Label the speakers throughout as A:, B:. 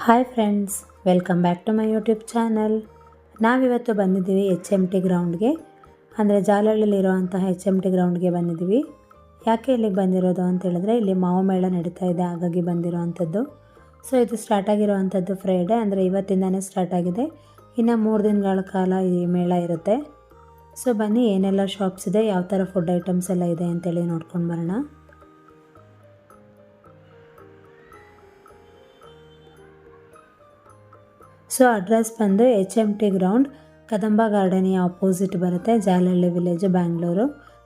A: Hi friends, welcome back to my YouTube channel. ನಾವಿವತ್ತು ಬಂದಿದ್ದೀವಿ HMT ಗ್ರೌಂಡ್ಗೆ, ಅಂದರೆ ಜಾಲಹಳ್ಳಿಲಿರುವಂತಹ HMT ಗ್ರೌಂಡ್ಗೆ ಬಂದಿದ್ದೀವಿ. ಯಾಕೆ ಇಲ್ಲಿಗೆ ಬಂದಿರೋದು ಅಂತ ಹೇಳಿದ್ರೆ, ಇಲ್ಲಿ ಮಾವು ಮೇಳ ನಡೀತಾ ಇದೆ, ಹಾಗಾಗಿ ಬಂದಿರೋವಂಥದ್ದು. ಸೊ ಇದು ಸ್ಟಾರ್ಟ್ ಆಗಿರೋವಂಥದ್ದು ಫ್ರೈಡೇ, ಅಂದರೆ ಇವತ್ತಿಂದನೇ ಸ್ಟಾರ್ಟ್ ಆಗಿದೆ. ಇನ್ನು 3 ದಿನಗಳ ಕಾಲ ಈ ಮೇಳ ಇರುತ್ತೆ. ಸೊ ಬನ್ನಿ, ಏನೆಲ್ಲ ಶಾಪ್ಸ್ ಇದೆ, ಯಾವ ಥರ ಫುಡ್ ಐಟಮ್ಸ್ ಎಲ್ಲ ಇದೆ ಅಂತೇಳಿ ನೋಡ್ಕೊಂಡು ಬರೋಣ. ಸೊ ಅಡ್ರೆಸ್ ಬಂದು HMT ಗ್ರೌಂಡ್, ಕದಂಬ ಗಾರ್ಡನಿಯ ಆಪೋಸಿಟ್ ಬರುತ್ತೆ, ಜಾಲಹಳ್ಳಿ ವಿಲೇಜು, ಬ್ಯಾಂಗ್ಳೂರು.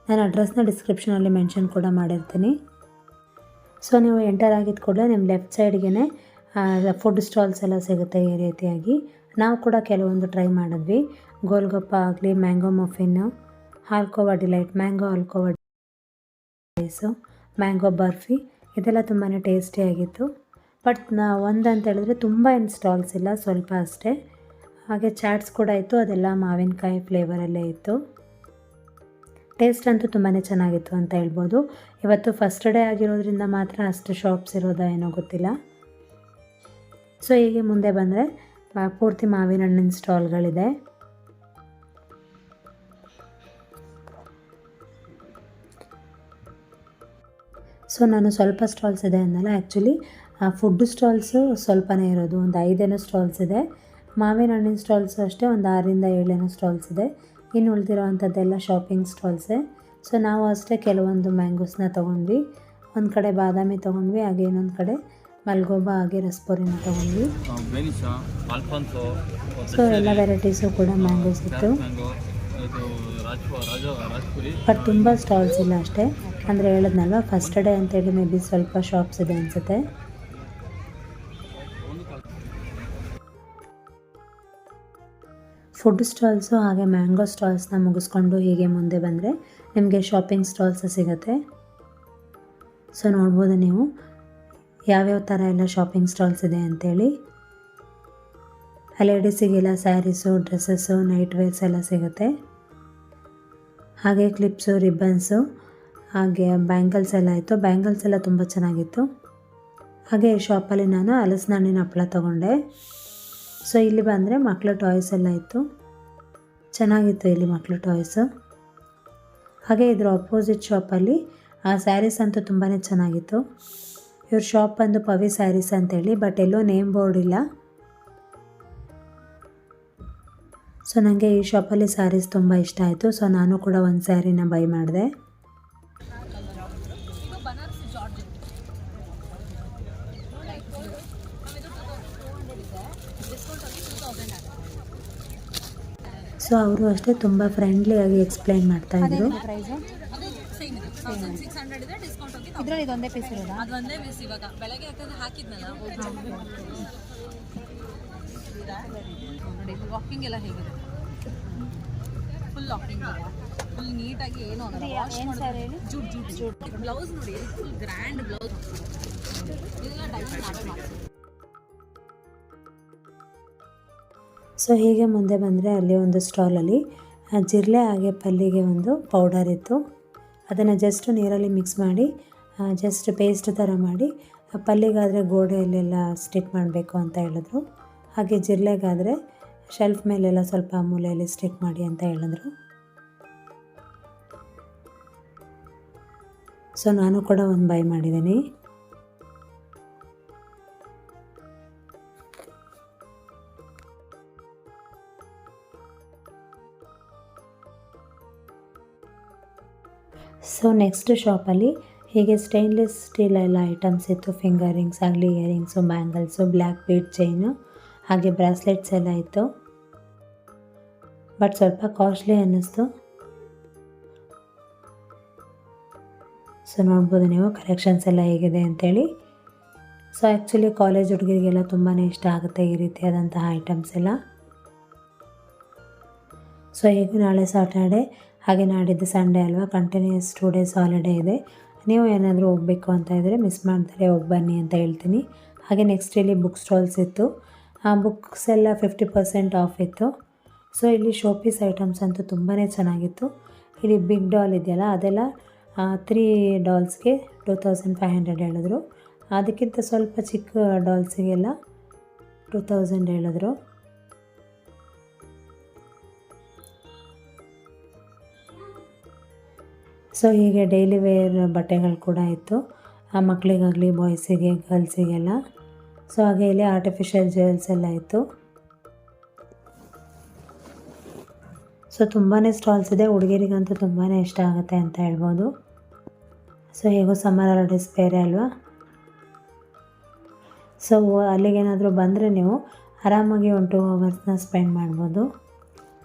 A: ನಾನು ಅಡ್ರೆಸ್ನ ಡಿಸ್ಕ್ರಿಪ್ಷನಲ್ಲಿ ಮೆನ್ಷನ್ ಕೂಡ ಮಾಡಿರ್ತೀನಿ. ಸೊ ನೀವು ಎಂಟರ್ ಆಗಿದ ಕೂಡಲೇ ನಿಮ್ಮ ಲೆಫ್ಟ್ ಸೈಡ್ಗೆ ಫುಡ್ ಸ್ಟಾಲ್ಸ್ ಎಲ್ಲ ಸಿಗುತ್ತೆ ಈ ರೀತಿಯಾಗಿ. ನಾವು ಕೂಡ ಕೆಲವೊಂದು ಟ್ರೈ ಮಾಡಿದ್ವಿ. ಗೋಲ್ಗಪ್ಪ ಆಗಲಿ, mango muffin, halkova delight, mango halkova rice, mango barfi, ಇದೆಲ್ಲ ತುಂಬಾ ಟೇಸ್ಟಿಯಾಗಿತ್ತು. ಬಟ್ ಒಂದು ಅಂತ ಹೇಳಿದ್ರೆ ತುಂಬ ಏನು ಸ್ಟಾಲ್ಸ್ ಇಲ್ಲ, ಸ್ವಲ್ಪ ಅಷ್ಟೇ. ಹಾಗೆ ಚಾಟ್ಸ್ ಕೂಡ ಇತ್ತು, ಅದೆಲ್ಲ ಮಾವಿನಕಾಯಿ ಫ್ಲೇವರಲ್ಲೇ ಇತ್ತು. ಟೇಸ್ಟ್ ಅಂತೂ ತುಂಬಾ ಚೆನ್ನಾಗಿತ್ತು ಅಂತ ಹೇಳ್ಬೋದು. ಇವತ್ತು ಫಸ್ಟ್ ಡೇ ಆಗಿರೋದ್ರಿಂದ ಮಾತ್ರ ಅಷ್ಟು ಶಾಪ್ಸ್ ಇರೋದಾ ಏನೋ ಗೊತ್ತಿಲ್ಲ. ಸೊ ಹೀಗೆ ಮುಂದೆ ಬಂದರೆ ಪೂರ್ತಿ ಮಾವಿನ ಹಣ್ಣಿನ ಸ್ಟಾಲ್ಗಳಿದೆ. ಸೊ ನಾನು ಸ್ವಲ್ಪ ಸ್ಟಾಲ್ಸ್ ಇದೆ ಅನ್ನಲ್ಲ, ಆ್ಯಕ್ಚುಲಿ ಫುಡ್ ಸ್ಟಾಲ್ಸು ಸ್ವಲ್ಪನೇ ಇರೋದು, ಒಂದು 5 ಸ್ಟಾಲ್ಸ್ ಇದೆ. ಮಾವಿನ ಹಣ್ಣಿನ ಸ್ಟಾಲ್ಸು ಅಷ್ಟೇ ಒಂದು 6-7 ಸ್ಟಾಲ್ಸ್ ಇದೆ. ಇನ್ನು ಉಳಿದಿರೋವಂಥದ್ದೆಲ್ಲ ಶಾಪಿಂಗ್ ಸ್ಟಾಲ್ಸೇ. ಸೊ ನಾವು ಅಷ್ಟೇ ಕೆಲವೊಂದು ಮ್ಯಾಂಗೋಸ್ನ ತೊಗೊಂಡ್ವಿ, ಒಂದು ಕಡೆ ಬಾದಾಮಿ ತೊಗೊಂಡ್ವಿ, ಹಾಗೆ ಇನ್ನೊಂದು ಕಡೆ ಮಲ್ಗೋಬಾ ಹಾಗೆ ರಸ್ಪೋರಿನ ತೊಗೊಂಡ್ವಿ. ಸೊ ಎಲ್ಲ ವೆರೈಟೀಸು ಕೂಡ ಮ್ಯಾಂಗೋಸ್ ಇತ್ತು. ಬಟ್ ತುಂಬ ಸ್ಟಾಲ್ಸ್ ಇಲ್ಲ ಅಷ್ಟೇ, ಅಂದರೆ ಹೇಳಿದ್ನಲ್ವ ಫಸ್ಟ್ ಡೇ ಅಂತೇಳಿ ಮೇ ಬಿ ಸ್ವಲ್ಪ ಶಾಪ್ಸ್ ಇದೆ ಅನಿಸುತ್ತೆ. ಫುಡ್ ಸ್ಟಾಲ್ಸು ಹಾಗೆ ಮ್ಯಾಂಗೋ ಸ್ಟಾಲ್ಸ್ನ ಮುಗಿಸ್ಕೊಂಡು ಹೀಗೆ ಮುಂದೆ ಬಂದರೆ ನಿಮಗೆ ಶಾಪಿಂಗ್ ಸ್ಟಾಲ್ಸ್ ಸಿಗುತ್ತೆ. ಸೊ ನೋಡ್ಬೋದು ನೀವು ಯಾವ್ಯಾವ ಥರ ಎಲ್ಲ ಶಾಪಿಂಗ್ ಸ್ಟಾಲ್ಸ್ ಇದೆ ಅಂಥೇಳಿ. ಲೇಡೀಸಿಗೆಲ್ಲ ಸ್ಯಾರೀಸು, ಡ್ರೆಸ್ಸಸ್ಸು, ನೈಟ್ ವೇರ್ಸ್ ಎಲ್ಲ ಸಿಗುತ್ತೆ. ಹಾಗೆ ಕ್ಲಿಪ್ಸು, ರಿಬ್ಬನ್ಸು, ಹಾಗೆ ಬ್ಯಾಂಗಲ್ಸ್ ಎಲ್ಲ ಇತ್ತು. ಬ್ಯಾಂಗಲ್ಸ್ ಎಲ್ಲ ತುಂಬ ಚೆನ್ನಾಗಿತ್ತು. ಹಾಗೆ ಈ ಶಾಪಲ್ಲಿ ನಾನು ಹಲಸಿನ ಹಣ್ಣಿನ ಹಪ್ಪಳ ತೊಗೊಂಡೆ. ಸೊ ಇಲ್ಲಿ ಬಂದರೆ ಮಕ್ಕಳ ಟಾಯ್ಸ್ ಎಲ್ಲ ಇತ್ತು, ಚೆನ್ನಾಗಿತ್ತು ಇಲ್ಲಿ ಮಕ್ಕಳ ಟಾಯ್ಸು. ಹಾಗೆ ಇದರ ಅಪೋಸಿಟ್ ಶಾಪಲ್ಲಿ ಸ್ಯಾರೀಸ್ ಅಂತೂ ತುಂಬಾ ಚೆನ್ನಾಗಿತ್ತು. ಇವ್ರ ಶಾಪ್ ಬಂದು ಪವಿ ಸ್ಯಾರೀಸ್ ಅಂತೇಳಿ, ಬಟ್ ಎಲ್ಲೋ ನೇಮ್ ಬೋರ್ಡ್ ಇಲ್ಲ. ಸೊ ನನಗೆ ಈ ಶಾಪಲ್ಲಿ ಸ್ಯಾರೀಸ್ ತುಂಬ ಇಷ್ಟ ಆಯಿತು. ಸೊ ನಾನು ಕೂಡ ಒಂದು ಸ್ಯಾರಿನ ಬೈ ಮಾಡಿದೆ. ಸೊ ಅವರು ಅಷ್ಟೇ ತುಂಬ ಫ್ರೆಂಡ್ಲಿಯಾಗಿ ಎಕ್ಸ್ಪ್ಲೈನ್ ಮಾಡ್ತಾಯಿದ್ರು.
B: ಇದರಲ್ಲಿ ಇದೊಂದೇ ಪೀಸ್ ಇರೋದಾ?
C: ಅದೊಂದೇ ಪೀಸ್ ಇವಾಗ ಬೆಳಗ್ಗೆ ಯಾಕಂದ್ರೆ ಹಾಕಿದ್ನಲ್ಲ ನೋಡಿ. ವಾಕಿಂಗ್ ಎಲ್ಲ ಹೇಗಿದೆ? ಫುಲ್ ವಾಕಿಂಗ್, ಫುಲ್ ನೀಟಾಗಿ ಏನೋ ಜೂಟ್ ಜೂಟ್ ಜೂಟ್ ಬ್ಲೌಸ್ ನೋಡಿ, ಫುಲ್ ಗ್ರ್ಯಾಂಡ್ ಬ್ಲೌಸ್. ಇದೆಲ್ಲ ಡೈಮಂಡ್ ನಾವೇ ಮಾಡ್ತೀವಿ.
A: ಸೊ ಹೀಗೆ ಮುಂದೆ ಬಂದರೆ ಅಲ್ಲಿ ಒಂದು ಸ್ಟಾಲಲ್ಲಿ ಜಿರಳೆ ಹಾಗೆ ಪಲ್ಲಿಗೆ ಒಂದು ಪೌಡರ್ ಇತ್ತು. ಅದನ್ನು ಜಸ್ಟ್ ನೀರಲ್ಲಿ ಮಿಕ್ಸ್ ಮಾಡಿ ಜಸ್ಟ್ ಪೇಸ್ಟ್ ಥರ ಮಾಡಿ ಪಲ್ಲಿಗಾದರೆ ಗೋಡೆಯಲ್ಲೆಲ್ಲ ಸ್ಟಿಕ್ ಮಾಡಬೇಕು ಅಂತ ಹೇಳಿದ್ರು. ಹಾಗೆ ಜಿರಳೆಗಾದರೆ ಶೆಲ್ಫ್ ಮೇಲೆಲ್ಲ ಸ್ವಲ್ಪ ಮೂಲೆಯಲ್ಲಿ ಸ್ಟಿಕ್ ಮಾಡಿ ಅಂತ ಹೇಳಿದ್ರು. ಸೊ ನಾನು ಕೂಡ ಒಂದು ಬೈ ಮಾಡಿದ್ದೀನಿ. ಸೊ ನೆಕ್ಸ್ಟ್ ಶಾಪಲ್ಲಿ ಹೀಗೆ ಸ್ಟೈನ್ಲೆಸ್ ಸ್ಟೀಲ್ ಎಲ್ಲ ಐಟಮ್ಸ್ ಇತ್ತು. ಫಿಂಗರ್ ರಿಂಗ್ಸ್ ಆಗಲಿ, earrings, bangles, black bead chain, ಹಾಗೆ ಬ್ರಾಸ್ಲೆಟ್ಸ್ ಎಲ್ಲ ಇತ್ತು. ಬಟ್ ಸ್ವಲ್ಪ ಕಾಸ್ಟ್ಲಿ ಅನ್ನಿಸ್ತು. ಸೊ ನೋಡ್ಬೋದು ನೀವು ಕಲೆಕ್ಷನ್ಸ್ ಎಲ್ಲ ಹೇಗಿದೆ ಅಂಥೇಳಿ. ಸೊ ಆ್ಯಕ್ಚುಲಿ ಕಾಲೇಜ್ ಹುಡುಗರಿಗೆಲ್ಲ ತುಂಬಾ ಇಷ್ಟ ಆಗುತ್ತೆ ಈ ರೀತಿಯಾದಂತಹ ಐಟಮ್ಸ್ ಎಲ್ಲ. ಸೊ ಈಗ ನಾಳೆ ಸಾಟರ್ಡೆ ಹಾಗೆ ನಾಡಿದ್ದು ಸಂಡೇ ಅಲ್ವಾ, ಕಂಟಿನ್ಯೂಸ್ 2 ಡೇಸ್ ಹಾಲಿಡೇ ಇದೆ. ನೀವು ಏನಾದರೂ ಹೋಗಬೇಕು ಅಂತ ಇದ್ದರೆ ಮಿಸ್ ಮಾಡ್ತಾರೆ, ಹೋಗಿ ಬನ್ನಿ ಅಂತ ಹೇಳ್ತೀನಿ. ಹಾಗೆ ನೆಕ್ಸ್ಟ್ ಇಲ್ಲಿ ಬುಕ್ ಸ್ಟಾಲ್ಸ್ ಇತ್ತು. ಆ ಬುಕ್ಸ್ ಎಲ್ಲ 50% ಆಫ್ ಇತ್ತು. ಸೊ ಇಲ್ಲಿ ಶೋಪೀಸ್ ಐಟಮ್ಸ್ ಅಂತೂ ತುಂಬಾ ಚೆನ್ನಾಗಿತ್ತು. ಇಲ್ಲಿ ಬಿಗ್ ಡಾಲ್ ಇದೆಯಲ್ಲ, ಅದೆಲ್ಲ 3 ಡಾಲ್ಸ್ಗೆ 2500 ಹೇಳಿದ್ರು. ಅದಕ್ಕಿಂತ ಸ್ವಲ್ಪ ಚಿಕ್ಕ ಡಾಲ್ಸಿಗೆಲ್ಲ 2000 ಹೇಳಿದ್ರು. ಸೊ ಹೀಗೆ ಡೈಲಿ ವೇರ್ ಬಟ್ಟೆಗಳು ಕೂಡ ಇತ್ತು, ಆ ಮಕ್ಕಳಿಗಾಗಲಿ ಬಾಯ್ಸಿಗೆ ಗರ್ಲ್ಸಿಗೆಲ್ಲ. ಸೊ ಹಾಗೆ ಇಲ್ಲಿ ಆರ್ಟಿಫಿಷಿಯಲ್ ಜ್ಯುವೆಲ್ಸ್ ಎಲ್ಲ ಇತ್ತು. ಸೊ ತುಂಬಾ ಸ್ಟಾಲ್ಸ್ ಇದೆ, ಹುಡುಗಿರಿಗಂತೂ ತುಂಬಾ ಇಷ್ಟ ಆಗುತ್ತೆ ಅಂತ ಹೇಳ್ಬೋದು. ಸೊ ಹೇಗೋ ಸಮ್ಮರ್ ಹಾಲಿಡೇಸ್ ಬೇರೆ ಅಲ್ವಾ. ಸೊ ಅಲ್ಲಿಗೇನಾದರೂ ಬಂದರೆ ನೀವು ಆರಾಮಾಗಿ 1-2 ಅವರ್ಸ್ನ ಸ್ಪೆಂಡ್ ಮಾಡ್ಬೋದು.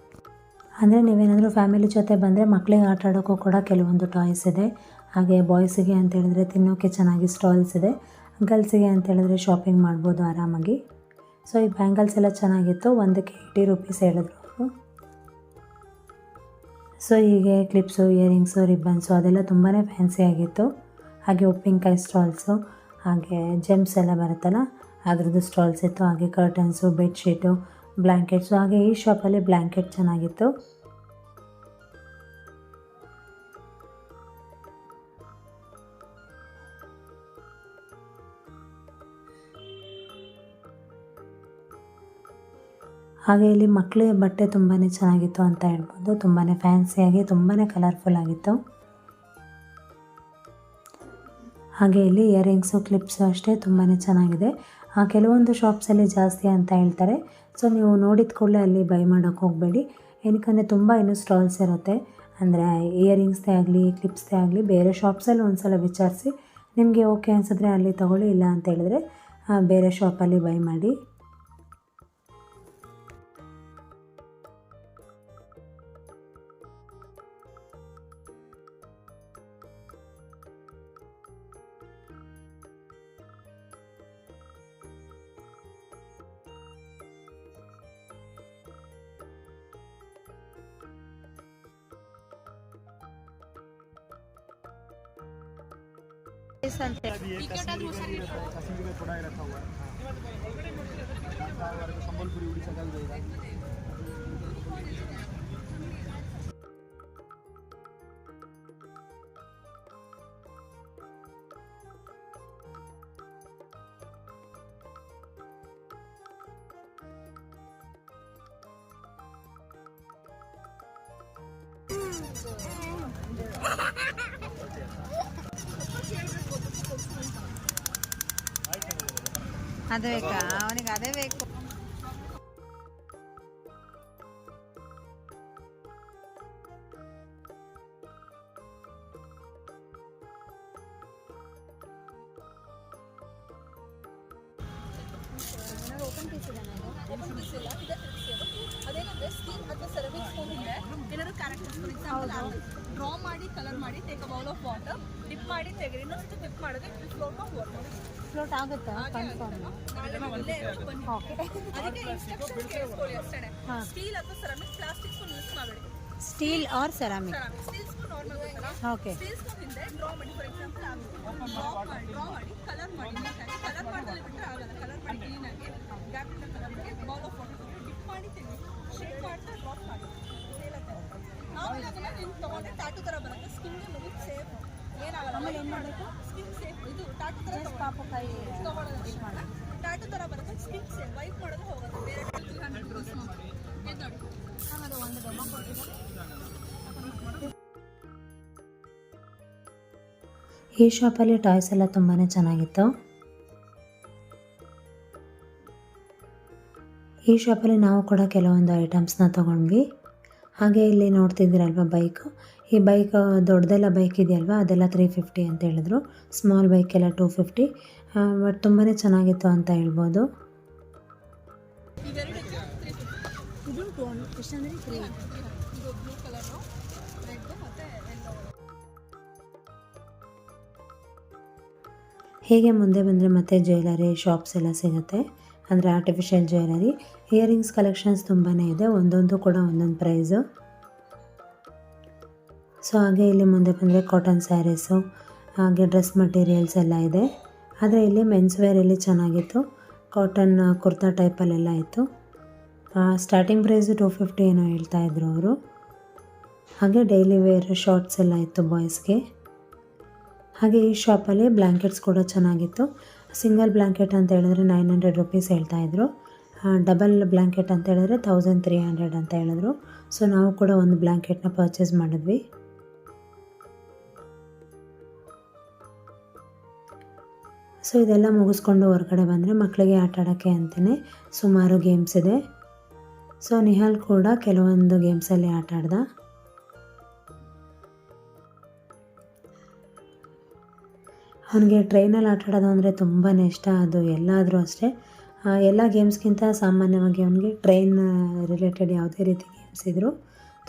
A: ಅಂದರೆ ನೀವೇನಾದರೂ ಫ್ಯಾಮಿಲಿ ಜೊತೆ ಬಂದರೆ ಮಕ್ಕಳಿಗೆ ಆಟ ಆಡೋಕ್ಕೂ ಕೂಡ ಕೆಲವೊಂದು ಟಾಯ್ಸ್ ಇದೆ. ಹಾಗೆ ಬಾಯ್ಸಿಗೆ ಅಂತೇಳಿದ್ರೆ ತಿನ್ನೋಕ್ಕೆ ಚೆನ್ನಾಗಿ ಸ್ಟಾಲ್ಸ್ ಇದೆ, ಗರ್ಲ್ಸಿಗೆ ಅಂತೇಳಿದ್ರೆ ಶಾಪಿಂಗ್ ಮಾಡ್ಬೋದು ಆರಾಮಾಗಿ. ಸೊ ಈ ಬ್ಯಾಂಗಲ್ಸ್ ಎಲ್ಲ ಚೆನ್ನಾಗಿತ್ತು, ಒಂದಕ್ಕೆ 80 ರೂಪೀಸ್ ಹೇಳಿದ್ರು ಅವರು. ಸೊ ಹೀಗೆ ಕ್ಲಿಪ್ಸು, ಇಯರಿಂಗ್ಸು, ರಿಬ್ಬನ್ಸು ಅದೆಲ್ಲ ತುಂಬಾ ಫ್ಯಾನ್ಸಿ ಆಗಿತ್ತು. ಹಾಗೆ ಉಪ್ಪಿನಕಾಯಿ ಸ್ಟಾಲ್ಸು, ಹಾಗೆ ಜೆಮ್ಸ್ ಎಲ್ಲ ಬರುತ್ತಲ್ಲ ಅದ್ರದ್ದು ಸ್ಟಾಲ್ಸ್ ಇತ್ತು. ಹಾಗೆ ಕರ್ಟನ್ಸು, ಬೆಡ್ಶೀಟು, ಬ್ಲ್ಯಾಂಕೆಟ್ಸು. ಹಾಗೆ ಈ ಶಾಪಲ್ಲಿ ಬ್ಲ್ಯಾಂಕೆಟ್ ಚೆನ್ನಾಗಿತ್ತು. ಹಾಗೆ ಇಲ್ಲಿ ಮಕ್ಕಳಿಗೆ ಬಟ್ಟೆ ತುಂಬಾ ಚೆನ್ನಾಗಿತ್ತು ಅಂತ ಹೇಳ್ಬೋದು. ತುಂಬಾ ಫ್ಯಾನ್ಸಿಯಾಗಿ ತುಂಬಾ ಕಲರ್ಫುಲ್ ಆಗಿತ್ತು. ಹಾಗೆ ಇಲ್ಲಿ ಇಯರಿಂಗ್ಸು, ಕ್ಲಿಪ್ಸು ಅಷ್ಟೇ ತುಂಬಾ ಚೆನ್ನಾಗಿದೆ. ಕೆಲವೊಂದು ಶಾಪ್ಸಲ್ಲಿ ಜಾಸ್ತಿ ಅಂತ ಹೇಳ್ತಾರೆ. ಸೊ ನೀವು ನೋಡಿದ ಕೂಡಲೇ ಅಲ್ಲಿ ಬೈ ಮಾಡೋಕ್ಕೆ ಹೋಗಬೇಡಿ, ಏನಕ್ಕಂದರೆ ತುಂಬ ಇನ್ನೂ ಸ್ಟಾಲ್ಸ್ ಇರುತ್ತೆ. ಅಂದರೆ ಇಯರಿಂಗ್ಸ್ದೇ ಆಗಲಿ ಕ್ಲಿಪ್ಸ್ದೇ ಆಗಲಿ ಬೇರೆ ಶಾಪ್ಸಲ್ಲಿ ಒಂದು ಸಲ ವಿಚಾರಿಸಿ ನಿಮಗೆ ಓಕೆ ಅನಿಸಿದ್ರೆ ಅಲ್ಲಿ ತೊಗೊಳ್ಳಿ, ಇಲ್ಲ ಅಂತ ಹೇಳಿದ್ರೆ ಬೇರೆ ಶಾಪಲ್ಲಿ ಬೈ ಮಾಡಿ.
D: संबलपुरी उड़ीसा का भी रहेगा।
B: ಅದೇ ಬೇಕಾ ಅವನಿಗೆ, ಅದೇ ಬೇಕು.
C: ಅದೇನಂದ್ರೆ ಸ್ಟೀಲ್ ಅಥವಾ ಸೆರಾಮಿಕ್ ಸ್ಪೂನ್ ಇದೆ. ಏನಾದ್ರು ಕ್ಯಾರೆಕ್ಟರ್ಸ್ ಫಾರ್ ಎಕ್ಸಾಂಪಲ್ ಡ್ರಾ ಮಾಡಿ ಕಲರ್ ಮಾಡಿ take a bowl of water, dip ಮಾಡಿ ತೆಗೆರಿ, ಇನ್ನೊಂದು ಡಿಪ್ ಮಾಡಿದ್ರೆ ಫ್ಲೋಟ್ ಆಫ್ ವಾಟರ್
B: ಫ್ಲೋಟ್ ಆಗುತ್ತಾ? ಕನ್ಫರ್ಮ್. ಓಕೆ,
C: ಅದಕ್ಕೆ ಇನ್ಸ್ಟ್ರಕ್ಷನ್ ಕೇಳಿಸ್ಕೊಳ್ಳಿ ಅಷ್ಟೇ. ಸ್ಟೀಲ್ ಅಥವಾ ಸೆರಾಮಿಕ್, ಪ್ಲಾಸ್ಟಿಕ್ ಸ್ಪೂನ್ ಯೂಸ್ ಮಾಡಬೇಡಿ.
B: Steel or ceramic.
C: Steel spoon normal ಗೊತ್ತಲ್ಲ,
B: ಓಕೆ.
C: ಸ್ಟೀಲ್ ಸ್ಪೂನ್ ಹಿಂದೆ ಡ್ರಾ ಮಾಡಿ ಫಾರ್ ಎಕ್ಸಾಂಪಲ್ ಡ್ರಾ ಮಾಡಿ ಕಲರ್ ಮಾಡಿ ನೀಟಾಗಿ ಕಲರ್ ಮಾಡಿದಲ್ಲಿ ಬಿಟ್ಟರೆ ಆಗಲ್ಲ. ಕಲರ್ ಮಾಡಿ ಕ್ಲೀನಾಗಿ ಗ್ಯಾಪಿಂದ ಕಲರ್ ಮಾಡಿ ಬೌಲ್ ಆಫ್ ವಾಟರ್ ಡಿಪ್ ಮಾಡಿ ತೆಗಿ, ಶೇಕ್ ಮಾಡ್ತಾ ಡ್ರಾಪ್ ಮಾಡಿ ಆಮೇಲೆ ಅದನ್ನ ನೀವು ತೊಗೊಂಡ್ರೆ ಟ್ಯಾಟು ಥರ ಬರುತ್ತೆ. ಸ್ಕಿನ್ಗೆ ಮುಗಿದು ಸೇಫ್, ಏನಾಗಲ್ಲ.
B: ಆಮೇಲೆ ಏನು ಮಾಡಬೇಕು?
C: Skin safe. ಇದು ಟ್ಯಾಟು ಥರ
B: ಪಾಪಕಾಯಿ
C: ತೊಗೊಳ್ಳೋದು ಟ್ಯಾಟು ಥರ ಬರುತ್ತೆ. ಸ್ಕಿನ್ ಸೇಫ್, ವೈಪ್ ಮಾಡೋದು ಹೋಗುತ್ತೆ. ಬೇರೆ 300 ಯೂಸ್ ಮಾಡಿ ಇದು ನೋಡಿ. ಆಮೇಲೆ ಒಂದು ಡೆಮೋ ಕೊಡ್ತೀನಿ.
A: ಈ ಶಾಪಲ್ಲಿ ಟಾಯ್ಸ್ ಎಲ್ಲ ತುಂಬಾ ಚೆನ್ನಾಗಿತ್ತು. ಈ ಶಾಪಲ್ಲಿ ನಾವು ಕೂಡ ಕೆಲವೊಂದು ಐಟಮ್ಸ್ನ ತೊಗೊಂಡ್ವಿ. ಹಾಗೆ ಇಲ್ಲಿ ನೋಡ್ತಿದ್ದೀರಲ್ವ ಬೈಕು, ಈ ಬೈಕ್ ದೊಡ್ಡದೆಲ್ಲ ಬೈಕ್ ಇದೆಯಲ್ವ ಅದೆಲ್ಲ 350 ಅಂತ ಹೇಳಿದ್ರು. ಸ್ಮಾಲ್ ಬೈಕೆಲ್ಲ 250. ಬಟ್ ತುಂಬಾ ಚೆನ್ನಾಗಿತ್ತು ಅಂತ ಹೇಳ್ಬೋದು.
C: ಇವೆರಡು 350.
B: ಇದು ಎಷ್ಟಂದ್ರೆ 3.
C: ಇದು ಬ್ಲೂ ಕಲರು, ರೆಡ್ ಮತ್ತು ಯೆಲ್ಲೋ.
A: ಹೀಗೆ ಮುಂದೆ ಬಂದರೆ ಮತ್ತೆ ಜ್ಯುವೆಲರಿ ಶಾಪ್ಸ್ ಎಲ್ಲ ಸಿಗುತ್ತೆ. ಅಂದರೆ ಆರ್ಟಿಫಿಷಿಯಲ್ ಜ್ಯುವೆಲರಿ, ಇಯರಿಂಗ್ಸ್ ಕಲೆಕ್ಷನ್ಸ್ ತುಂಬಾ ಇದೆ, ಒಂದೊಂದು ಕೂಡ ಒಂದೊಂದು ಪ್ರೈಸು. ಸೊ ಹಾಗೆ ಇಲ್ಲಿ ಮುಂದೆ ಬಂದರೆ ಕಾಟನ್ ಸ್ಯಾರೀಸು, ಹಾಗೆ ಡ್ರೆಸ್ ಮಟೀರಿಯಲ್ಸ್ ಎಲ್ಲ ಇದೆ. ಆದರೆ ಇಲ್ಲಿ ಮೆನ್ಸ್ ವೇರಲ್ಲಿ ಚೆನ್ನಾಗಿತ್ತು, ಕಾಟನ್ ಕುರ್ತಾ ಟೈಪಲ್ಲೆಲ್ಲ ಇತ್ತು. ಸ್ಟಾರ್ಟಿಂಗ್ ಪ್ರೈಸು 250 ಏನೋ ಹೇಳ್ತಾಯಿದ್ರು ಅವರು. ಹಾಗೆ ಡೈಲಿ ವೇರ್ ಶಾರ್ಟ್ಸ್ ಎಲ್ಲ ಇತ್ತು ಬಾಯ್ಸ್ಗೆ. ಹಾಗೆ ಈ ಶಾಪಲ್ಲಿ ಬ್ಲ್ಯಾಂಕೆಟ್ಸ್ ಕೂಡ ಚೆನ್ನಾಗಿತ್ತು. ಸಿಂಗಲ್ ಬ್ಲ್ಯಾಂಕೆಟ್ ಅಂತ ಹೇಳಿದ್ರೆ 900 ರೂಪೀಸ್ ಹೇಳ್ತಾಯಿದ್ರು. ಡಬಲ್ ಬ್ಲ್ಯಾಂಕೆಟ್ ಅಂತ ಹೇಳಿದ್ರೆ 1300 ಅಂತ ಹೇಳಿದ್ರು. ಸೊ ನಾವು ಕೂಡ ಒಂದು ಬ್ಲ್ಯಾಂಕೆಟ್ನ ಪರ್ಚೇಸ್ ಮಾಡಿದ್ವಿ. ಸೊ ಇದೆಲ್ಲ ಮುಗಿಸ್ಕೊಂಡು ಹೊರಗಡೆ ಬಂದರೆ ಮಕ್ಕಳಿಗೆ ಆಟ ಆಡೋಕ್ಕೆ ಅಂತಲೇ ಸುಮಾರು ಗೇಮ್ಸ್ ಇದೆ. ಸೊ ನಿಹಾಲ್ ಕೂಡ ಕೆಲವೊಂದು ಗೇಮ್ಸಲ್ಲಿ ಆಟ ಆಡ್ದ. ಅವನಿಗೆ ಟ್ರೈನಲ್ಲಿ ಆಟ ಆಡೋದು ಅಂದರೆ ತುಂಬಾ ಇಷ್ಟ. ಅದು ಎಲ್ಲಾದರೂ ಅಷ್ಟೇ, ಎಲ್ಲ ಗೇಮ್ಸ್ಗಿಂತ ಸಾಮಾನ್ಯವಾಗಿ ಅವನಿಗೆ ಟ್ರೈನ್ ರಿಲೇಟೆಡ್ ಯಾವುದೇ ರೀತಿ ಗೇಮ್ಸ್ ಇದ್ದರೂ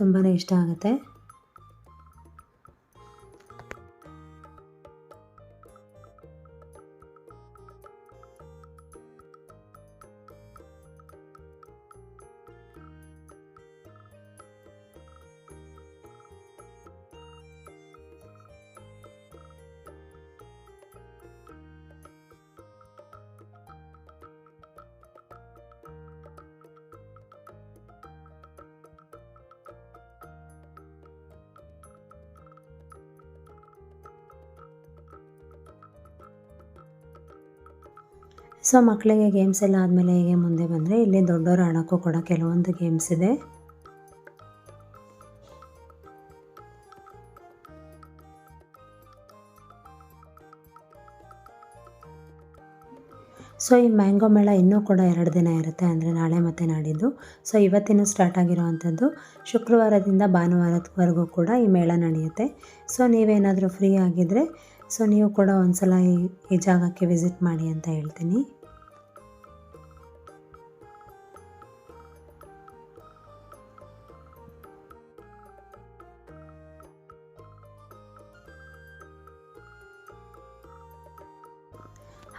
A: ತುಂಬಾ ಇಷ್ಟ ಆಗುತ್ತೆ. ಸೊ ಮಕ್ಕಳಿಗೆ ಗೇಮ್ಸ್ ಎಲ್ಲ ಆದಮೇಲೆ ಹೀಗೆ ಮುಂದೆ ಬಂದರೆ ಇಲ್ಲಿ ದೊಡ್ಡವರು ಆಡೋಕ್ಕೂ ಕೂಡ ಕೆಲವೊಂದು ಗೇಮ್ಸ್ ಇದೆ. ಸೊ ಈ ಮ್ಯಾಂಗೋ ಮೇಳ ಇನ್ನೂ ಕೂಡ 2 ದಿನ ಇರುತ್ತೆ, ಅಂದರೆ ನಾಳೆ ಮತ್ತು ನಾಡಿದ್ದು. So ಇವತ್ತಿನೂ start ಆಗಿರೋವಂಥದ್ದು. ಶುಕ್ರವಾರದಿಂದ ಭಾನುವಾರದವರೆಗೂ ಕೂಡ ಈ ಮೇಳ ನಡೆಯುತ್ತೆ. ಸೊ ನೀವೇನಾದರೂ ಫ್ರೀ ಆಗಿದ್ದರೆ ಸೊ ನೀವು ಕೂಡ ಒಂದು ಸಲ ಈ ಜಾಗಕ್ಕೆ ವಿಸಿಟ್ ಮಾಡಿ ಅಂತ ಹೇಳ್ತೀನಿ.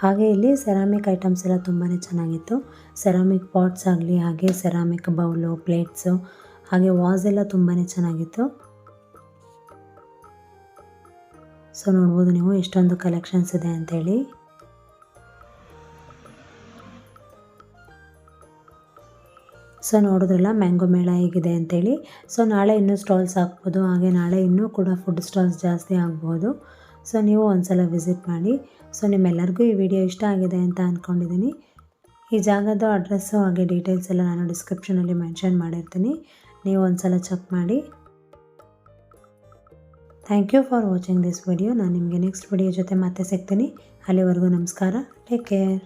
A: ಹಾಗೆ ಇಲ್ಲಿ ಸೆರಾಮಿಕ್ ಐಟಮ್ಸ್ ಎಲ್ಲ ತುಂಬಾ ಚೆನ್ನಾಗಿತ್ತು. ಸೆರಾಮಿಕ್ ಪಾಟ್ಸ್ ಆಗಲಿ, ಹಾಗೆ ಸೆರಾಮಿಕ್ ಬೌಲು, ಪ್ಲೇಟ್ಸು, ಹಾಗೆ ವಾಸ್ ಎಲ್ಲ ತುಂಬಾ ಚೆನ್ನಾಗಿತ್ತು. ಸೊ ನೋಡ್ಬೋದು ನೀವು ಎಷ್ಟೊಂದು ಕಲೆಕ್ಷನ್ಸ್ ಇದೆ ಅಂಥೇಳಿ. ಸೊ ನೋಡಿದ್ರಲ್ಲ ಮ್ಯಾಂಗೋ ಮೇಳ ಹೇಗಿದೆ ಅಂಥೇಳಿ. ಸೊ ನಾಳೆ ಇನ್ನೂ ಸ್ಟಾಲ್ಸ್ ಹಾಕ್ಬೋದು, ಹಾಗೆ ನಾಳೆ ಇನ್ನೂ ಕೂಡ ಫುಡ್ ಸ್ಟಾಲ್ಸ್ ಜಾಸ್ತಿ ಆಗ್ಬೋದು. ಸೊ ನೀವು ಒಂದ್ಸಲ ವಿಸಿಟ್ ಮಾಡಿ. ಸೊ ನಿಮ್ಮೆಲ್ಲರಿಗೂ ಈ ವಿಡಿಯೋ ಇಷ್ಟ ಆಗಿದೆ ಅಂತ ಅಂದ್ಕೊಂಡಿದ್ದೀನಿ. ಈ ಜಾಗದ ಅಡ್ರೆಸ್ಸು ಹಾಗೆ ಡೀಟೇಲ್ಸ್ ಎಲ್ಲ ನಾನು ಡಿಸ್ಕ್ರಿಪ್ಷನಲ್ಲಿ ಮೆನ್ಷನ್ ಮಾಡಿರ್ತೀನಿ, ನೀವು ಒಂದ್ಸಲ ಚೆಕ್ ಮಾಡಿ. Thank you for watching this video. ನಾನು ನಿಮಗೆ ನೆಕ್ಸ್ಟ್ ವಿಡಿಯೋ ಜೊತೆ ಮತ್ತೆ ಸಿಗ್ತೀನಿ. ಅಲ್ಲಿವರೆಗೂ ನಮಸ್ಕಾರ. Take care.